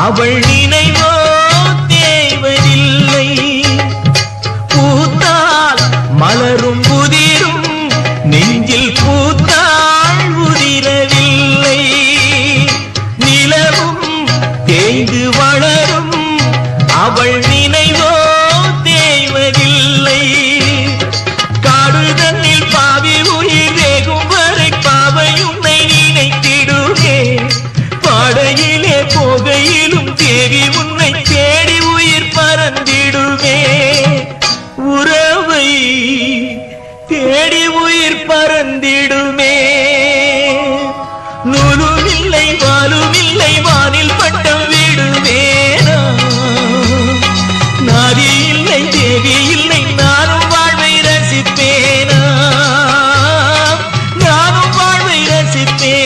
அவள் நினைவோ தேவதில்லை. பூத்தால் மலரும் புதிரும் நெஞ்சில் பூத்தாள் உதிரவில்லை. நிலவும் தேய்ந்து வளரும் அவள் நினைவோ தேவதில்லை. காடுதன்னில் பாவி உயிர் வேகும் வரை பாவை உன்னை நினைத்திடுவே. பாடையிலே போகையிலும் தேவி உன்னை தேடி உயிர் பறந்திடுவே. உறவை தேடி உயிர் பறந்திடுமே. நூலு